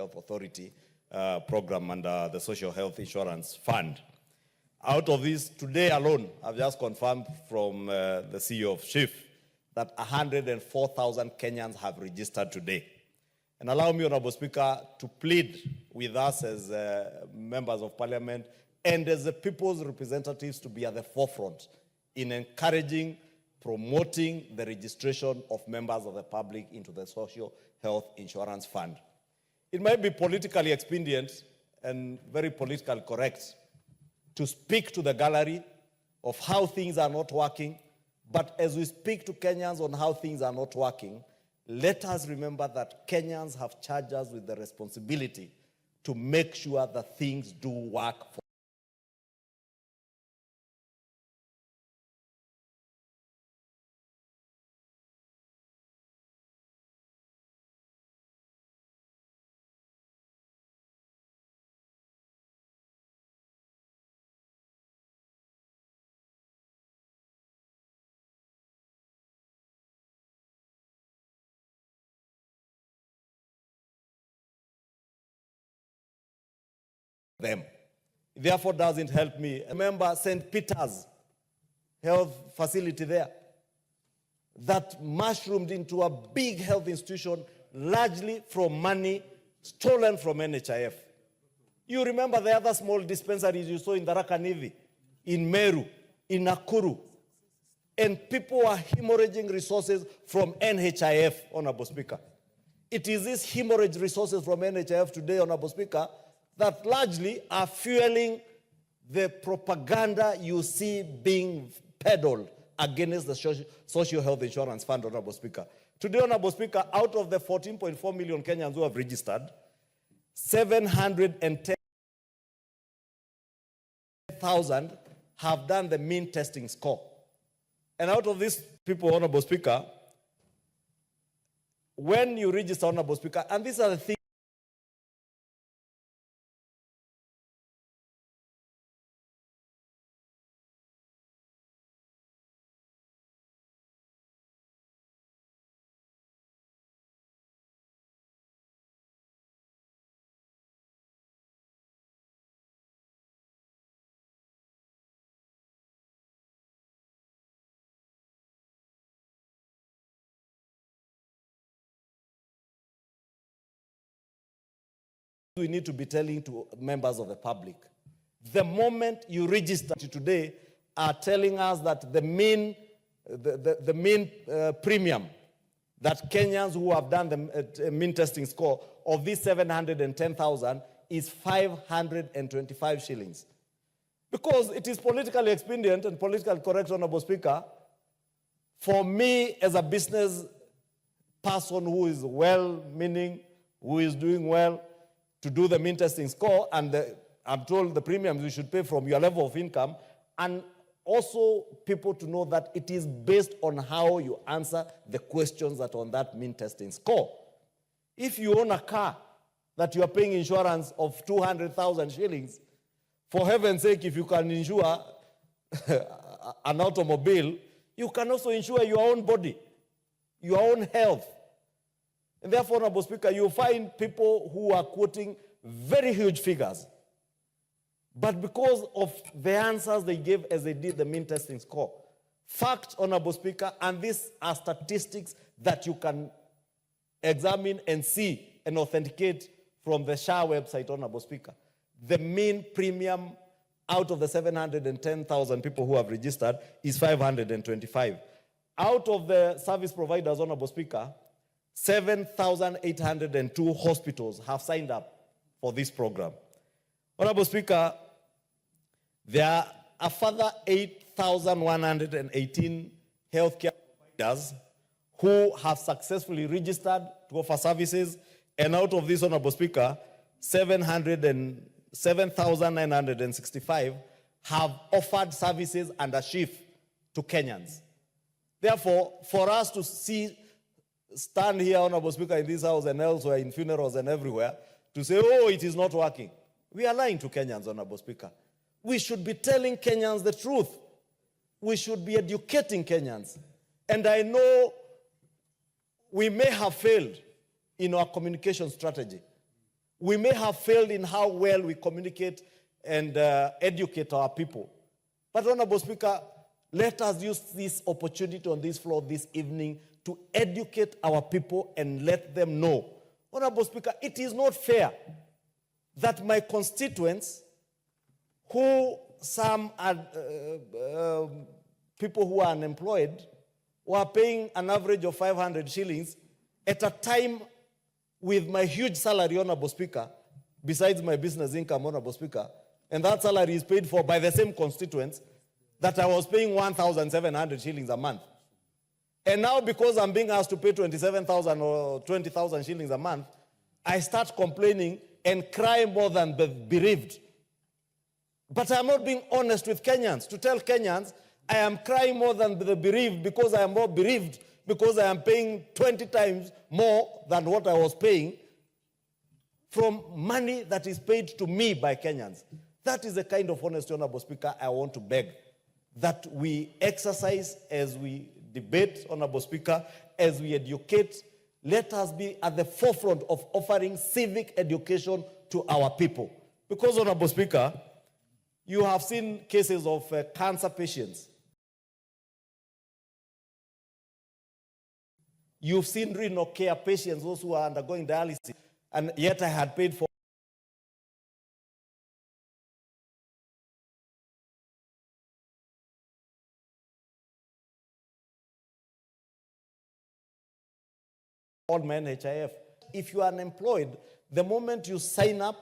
Health Authority program under the Social Health Insurance Fund. Out of this, today alone, I've just confirmed from the CEO of SHIF that 104,000 Kenyans have registered today. And allow me, Honorable Speaker, to plead with us as members of Parliament and as the people's representatives to be at the forefront in encouraging, promoting the registration of members of the public into the Social Health Insurance Fund. It might be politically expedient and very politically correct to speak to the gallery of how things are not working, but as we speak to Kenyans on how things are not working, let us remember that Kenyans have charged us with the responsibility to make sure that things do work for them. It therefore doesn't help me. Remember St. Peter's health facility there that mushroomed into a big health institution largely from money stolen from NHIF. You remember the other small dispensaries you saw in Tharaka Nithi, in Meru, in Nakuru, and people are hemorrhaging resources from NHIF, Honorable Speaker. It is these hemorrhage resources from NHIF today, Honorable Speaker, that largely are fueling the propaganda you see being peddled against the Social Health Insurance Fund, Honorable Speaker. Today, Honorable Speaker, out of the 14.4 million Kenyans who have registered, 710,000 have done the mean testing score. And out of these people, Honorable Speaker, when you register, Honorable Speaker, and these are the things we need to be telling to members of the public. The moment you register today are telling us that the mean premium that Kenyans who have done the mean testing score of these 710,000 is 525 shillings. Because it is politically expedient and politically correct, Honorable Speaker, for me as a business person who is well-meaning, who is doing well, to do the mean testing score, and I'm told the premiums you should pay from your level of income, and also people to know that it is based on how you answer the questions that are on that mean testing score. If you own a car that you are paying insurance of 200,000 shillings, for heaven's sake, if you can insure an automobile, you can also insure your own body, your own health. And therefore, Honorable Speaker, you find people who are quoting very huge figures. But because of the answers they gave as they did the mean testing score, fact, Honorable Speaker, and these are statistics that you can examine and see and authenticate from the SHA website, Honorable Speaker. The mean premium out of the 710,000 people who have registered is 525. Out of the service providers, Honorable Speaker, 7,802 hospitals have signed up for this program. Honorable Speaker, there are a further 8,118 healthcare providers who have successfully registered to offer services, and out of this, Honorable Speaker, 7,965 have offered services under SHIF to Kenyans. Therefore, for us to stand here, Honorable Speaker, in this house and elsewhere, in funerals and everywhere, to say, oh, it is not working, we are lying to Kenyans, Honorable Speaker. We should be telling Kenyans the truth. We should be educating Kenyans. And I know we may have failed in our communication strategy. We may have failed in how well we communicate and educate our people. But, Honorable Speaker, let us use this opportunity on this floor this evening to educate our people and let them know. Honorable Speaker, it is not fair that my constituents, who some are people who are unemployed, were paying an average of 500 shillings at a time with my huge salary, Honorable Speaker, besides my business income, Honorable Speaker, and that salary is paid for by the same constituents that I was paying 1,700 shillings a month. And now, because I'm being asked to pay 27,000 or 20,000 shillings a month, I start complaining and cry more than the bereaved. But I'm not being honest with Kenyans to tell Kenyans I am crying more than the bereaved because I am more bereaved because I am paying 20 times more than what I was paying from money that is paid to me by Kenyans. That is the kind of honesty, Honorable Speaker, I want to beg that we exercise as we debate, Honorable Speaker, as we educate. Let us be at the forefront of offering civic education to our people. Because, Honorable Speaker, you have seen cases of cancer patients. You've seen renal care patients, those who are undergoing dialysis, and yet I had paid for all my NHIF. If you are unemployed, the moment you sign up,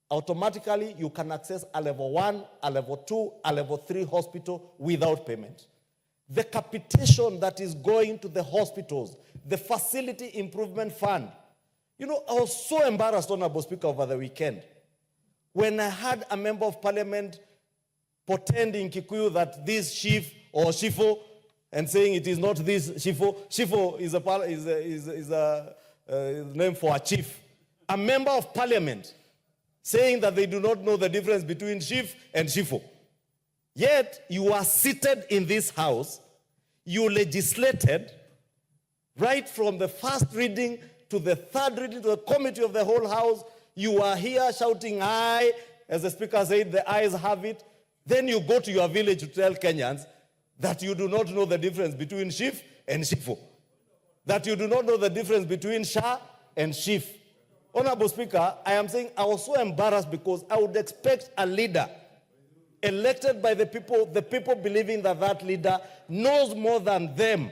automatically you can access a level 1, a level 2, a level 3 hospital without payment. The capitation that is going to the hospitals, the facility improvement fund. You know, I was so embarrassed, Honorable Speaker, over the weekend when I had a member of parliament pretending Kikuyu that this chief or shifo and saying it is not this shifo. Shifo is a name for a chief. A member of parliament saying that they do not know the difference between chief and shifo. Yet, you are seated in this house, you legislated right from the first reading to the third reading to the committee of the whole house. You are here shouting aye, as the speaker said, the ayes have it. Then you go to your village to tell Kenyans that you do not know the difference between chief and shifo. That you do not know the difference between sha and chief. Honorable Speaker, I am saying I was so embarrassed because I would expect a leader elected by the people believing that that leader knows more than them,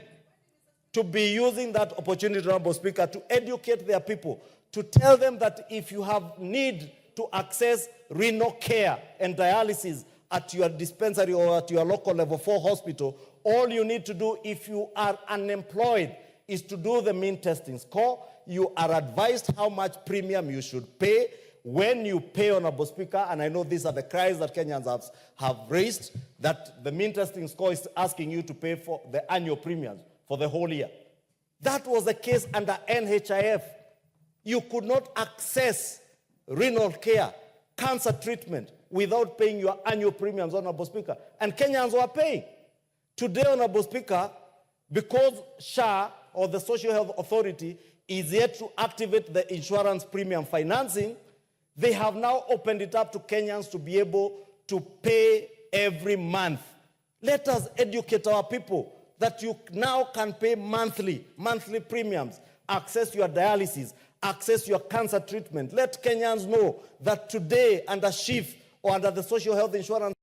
to be using that opportunity, Honorable Speaker, to educate their people, to tell them that if you have need to access renal care and dialysis at your dispensary or at your local level 4 hospital, all you need to do if you are unemployed is to do the mean testing score. You are advised how much premium you should pay. When you pay, Honorable Speaker, and I know these are the cries that Kenyans have raised, that the mean testing score is asking you to pay for the annual premiums for the whole year. That was the case under NHIF. You could not access renal care, cancer treatment, without paying your annual premiums, Honorable Speaker. And Kenyans were paying. Today, Honorable Speaker, because SHA, or the Social Health Authority, is yet to activate the insurance premium financing, they have now opened it up to Kenyans to be able to pay every month. Let us educate our people that you now can pay monthly premiums, access your dialysis, access your cancer treatment. Let Kenyans know that today under SHIF or under the Social Health Insurance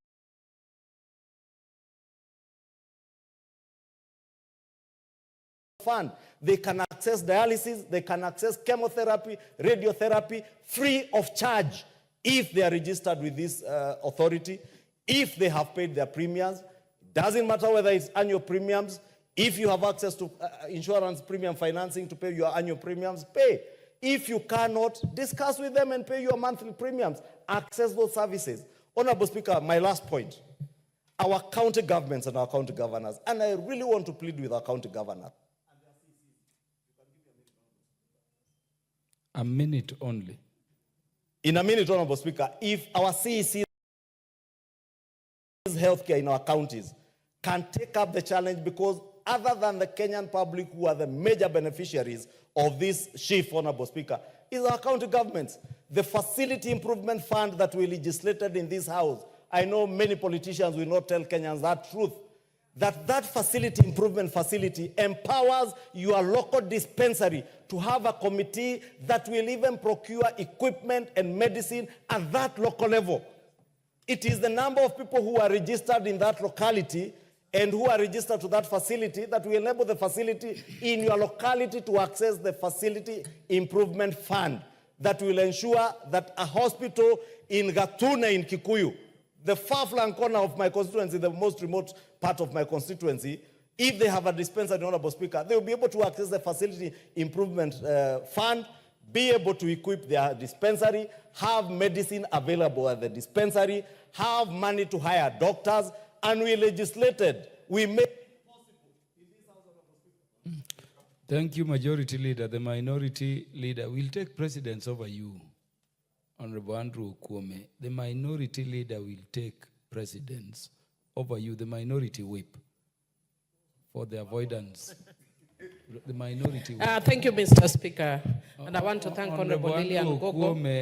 Fund, they can access dialysis, they can access chemotherapy, radiotherapy, free of charge if they are registered with this authority, if they have paid their premiums. Doesn't matter whether it's annual premiums. If you have access to insurance premium financing to pay your annual premiums, pay. If you cannot, discuss with them and pay your monthly premiums. Access those services. Honorable Speaker, my last point. Our county governments and our county governors, and I really want to plead with our county governor. A minute only. In a minute, Honorable Speaker, if our CEC's healthcare in our counties can take up the challenge, because other than the Kenyan public who are the major beneficiaries of this shift, Honorable Speaker, is our county governments. The facility improvement fund that we legislated in this house, I know many politicians will not tell Kenyans that truth, that facility improvement facility empowers your local dispensary to have a committee that will even procure equipment and medicine at that local level. It is the number of people who are registered in that locality and who are registered to that facility that will enable the facility in your locality to access the facility improvement fund that will ensure that a hospital in Gatuna in Kikuyu, the far-flung corner of my constituency, the most remote part of my constituency, if they have a dispensary, Honorable Speaker, they will be able to access the facility improvement fund, be able to equip their dispensary, have medicine available at the dispensary, have money to hire doctors, and we legislated, we made it possible in this House, Honorable Speaker. Thank you, Majority Leader. The Minority Leader will take precedence over you. Honorable Andrew Kwome, the Minority Leader will take precedence over you, the Minority Whip, for the avoidance. The Minority Whip. Thank you, Mr. Speaker. And I want to thank Honorable Lilian Gogo.